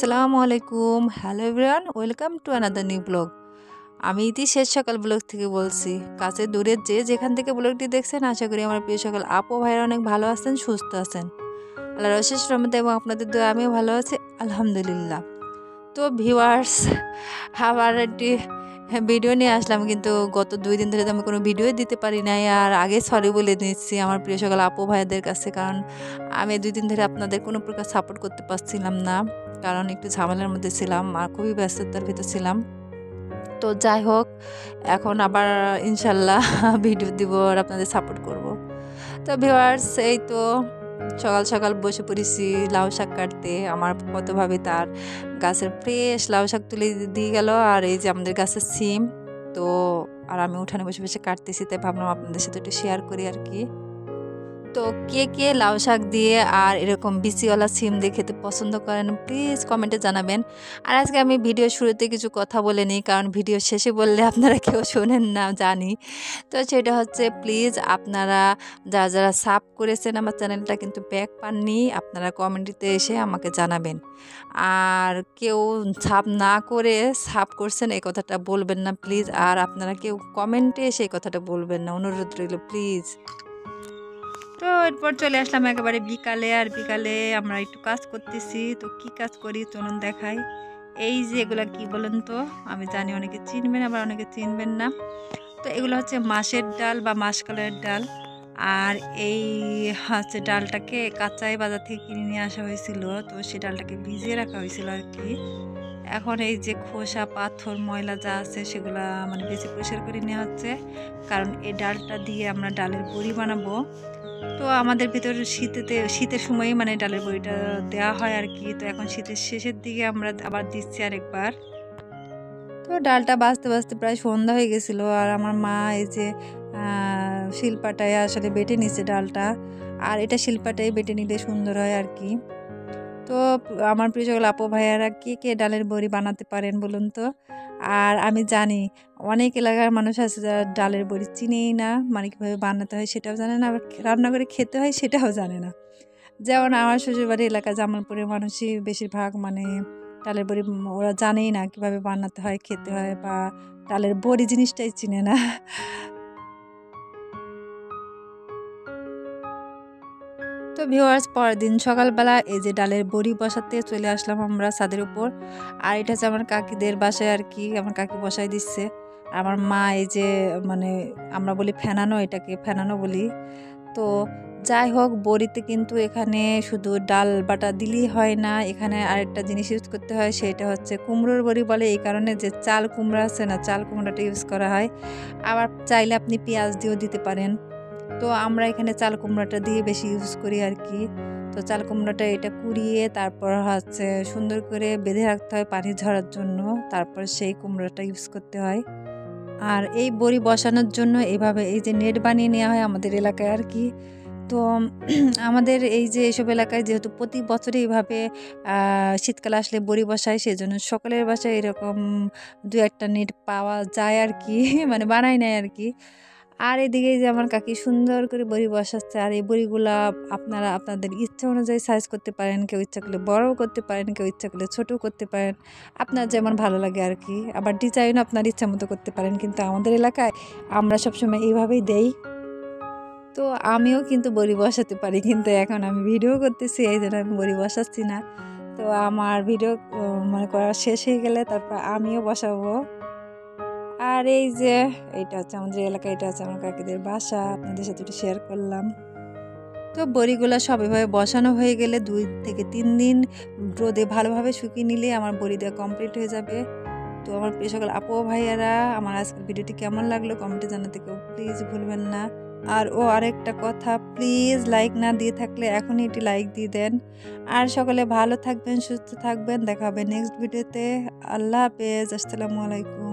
আসসালামু আলাইকুম। Hello everyone, welcome to another new blog. আমি ইতি শেষ সকাল ব্লগ থেকে বলছি। কাছে দূরের যে যেখান থেকে ব্লগটি দেখছেন, আশা করি আমার প্রিয় সকল আপু ভাইরা অনেক ভালো আছেন, সুস্থ আছেন। আল্লাহর অশেষ রহমতে এবং আপনাদের দোয়া আমিও ভালো আছি, আলহামদুলিল্লাহ। তো ভিউয়ার্স, আবার একটি ভিডিও নিয়ে আসলাম, কিন্তু গত 2 দিন ধরে তো আমি কোনো ভিডিও দিতে পারি নাই। আর আগে সরি বলে নিচ্ছি আমার প্রিয় সকল আপু ভাইদের কাছে, কারণ আমি 2 দিন ধরে আপনাদের কোনো প্রকার সাপোর্ট করতে পারছিলাম না, কারণ একটু ঝামেলার মধ্যে ছিলাম আর খুবই ব্যস্ততার ভিতর ছিলাম। তো যাই হোক, এখন আবার ইনশাল্লাহ ভিডিও দিব আর আপনাদের সাপোর্ট করব। তো ভিউয়ার্স, এই তো সকাল সকাল বসে পড়েছি লাউ শাক কাটতে। আমার কত ভাবে তার গাছের ফ্রেশ লাউ শাক তুলে দিয়ে গেল, আর এই যে আমাদের গাছের সিম। তো আর আমি উঠানে বসে বসে কাটতেছি, তাই ভাবলাম আপনাদের সাথে একটু শেয়ার করি আর কি। তো কে কে লাউ শাক দিয়ে আর এরকম বিচিওয়ালা সিম দিয়ে খেতে পছন্দ করেন, প্লিজ কমেন্টে জানাবেন। আর আজকে আমি ভিডিও শুরুতে কিছু কথা বলে নিই, কারণ ভিডিও শেষে বললে আপনারা কেউ শোনেন না জানি। তো সেটা হচ্ছে, প্লিজ আপনারা যারা যারা সাব করেছেন আমার চ্যানেলটা কিন্তু ব্যাক পাননি, আপনারা কমেন্টিতে এসে আমাকে জানাবেন। আর কেউ সাব না করে সাব করছেন এই কথাটা বলবেন না প্লিজ। আর আপনারা কেউ কমেন্টে এসে এই কথাটা বলবেন না, অনুরোধ রইল প্লিজ। তো এরপর চলে আসলাম একেবারে বিকালে, আর বিকালে আমরা একটু কাজ করতেছি। তো কি কাজ করি চলুন দেখাই। এই যে এগুলা কি বলেন তো, আমি জানি অনেকে চিনবেন আবার অনেকে চিনবেন না। তো এগুলো হচ্ছে মাছের ডাল বা মাসকলাইয়ের ডাল। আর এই হচ্ছে ডালটাকে কাঁচাই বাজার থেকে কিনে নিয়ে আসা হয়েছিল, তো সেই ডালটাকে ভিজিয়ে রাখা হয়েছিল আর কি। এখন এই যে খোসা পাথর ময়লা যা আছে সেগুলা মানে বেশি পরিষ্কার করে নেওয়া হচ্ছে, কারণ এই ডালটা দিয়ে আমরা ডালের বড়ি বানাবো। তো আমাদের ভিতর শীতের সময় মানে ডালের বড়িটা দেওয়া হয় আর কি। তো এখন শীতের শেষের দিকে আমরা আবার দিচ্ছি আরেকবার। তো ডালটা বাজতে বাজতে প্রায় সন্ধ্যা হয়ে গেছিলো, আর আমার মা এই যে শিলপাটায় আসলে বেটে নিচ্ছে ডালটা। আর এটা শিলপাটায় বেটে নিলে সুন্দর হয় আর কি। তো আমার প্রিয় সকল আপু ভাইয়ারা কে কে ডালের বড়ি বানাতে পারেন বলুন তো। আর আমি জানি অনেক এলাকার মানুষ আছে যারা ডালের বড়ি চিনেই না, মানে কীভাবে বানাতে হয় সেটাও জানে না, আবার রান্না করে খেতে হয় সেটাও জানে না। যেমন আমার শ্বশুরবাড়ি এলাকা জামালপুরের মানুষই বেশিরভাগ মানে ডালের বড়ি ওরা জানেই না কীভাবে বানাতে হয়, খেতে হয়, বা ডালের বড়ি জিনিসটাই চিনে না। তো ভিউয়ার্স, পরের দিন সকালবেলা এই যে ডালের বড়ি বসাতে চলে আসলাম আমরা ছাদের উপর। আর এটা হচ্ছে আমার কাকিদের বাসায় আর কি, আমার কাকি বসাই দিচ্ছে। আমার মা এই যে মানে আমরা বলি ফেনানো, এটাকে ফেনানো বলি। তো যাই হোক, বড়িতে কিন্তু এখানে শুধু ডাল বাটা দিলেই হয় না, এখানে আরেকটা জিনিস ইউজ করতে হয়, সেটা হচ্ছে কুমড়োর বড়ি বলে এই কারণে যে চাল কুমড়া আছে না, চাল কুমড়াটা ইউজ করা হয়। আবার চাইলে আপনি পেঁয়াজ দিয়েও দিতে পারেন। তো আমরা এখানে চাল কুমড়াটা দিয়ে বেশি ইউজ করি আর কি। তো চাল কুমড়াটা এটা কুড়িয়ে তারপর হচ্ছে সুন্দর করে বেঁধে রাখতে হয় পানি ঝরার জন্য, তারপর সেই কুমড়াটা ইউজ করতে হয়। আর এই বড়ি বসানোর জন্য এভাবে এই যে নেট বানিয়ে নেওয়া হয় আমাদের এলাকায় আর কি। তো আমাদের এই যে এইসব এলাকায় যেহেতু প্রতি বছরই এইভাবে শীতকাল আসলে বড়ি বসায়, সেজন্য সকলের বাসায় এরকম 2-1টা নেট পাওয়া যায় আর কি। মানে বানাই নেয় আর কি। আর এদিকে যে আমার কাকি সুন্দর করে বড়ি বসাচ্ছে, আর এই বড়িগুলা আপনারা আপনাদের ইচ্ছা অনুযায়ী সাইজ করতে পারেন, কেউ ইচ্ছা করলে বড়ও করতে পারেন, কেউ ইচ্ছা করলে ছোটও করতে পারেন, আপনার যেমন ভালো লাগে আর কি। আবার ডিজাইনও আপনার ইচ্ছা মতো করতে পারেন, কিন্তু আমাদের এলাকায় আমরা সবসময় এইভাবেই দেই। তো আমিও কিন্তু বড়ি বসাতে পারি, কিন্তু এখন আমি ভিডিও করতেছি এই জন্য আমি বড়ি বসাচ্ছি না। তো আমার ভিডিও মানে করা শেষ হয়ে গেলে তারপর আমিও বসাবো। আর এই যে এটা হচ্ছে আমাদের এলাকা, এটা হচ্ছে আমার কাকিদের বাসা, আপনাদের সাথে একটু শেয়ার করলাম। তো বড়িগুলো সব এভাবে বসানো হয়ে গেলে 2 থেকে 3 দিন রোদে ভালোভাবে শুকিয়ে নিলে আমার বড়ি দেওয়া কমপ্লিট হয়ে যাবে। তো আমার প্রিয় সকল আপু ও ভাইয়ারা, আমার আজকের ভিডিওটি কেমন লাগলো কমেন্টে জানাতে কেউ প্লিজ ভুলবেন না। আর আরেকটা কথা, প্লিজ লাইক না দিয়ে থাকলে এখনই একটি লাইক দিয়ে দেন। আর সকলে ভালো থাকবেন, সুস্থ থাকবেন, দেখা হবে নেক্সট ভিডিওতে। আল্লাহ হাফেজ, আসসালামু আলাইকুম।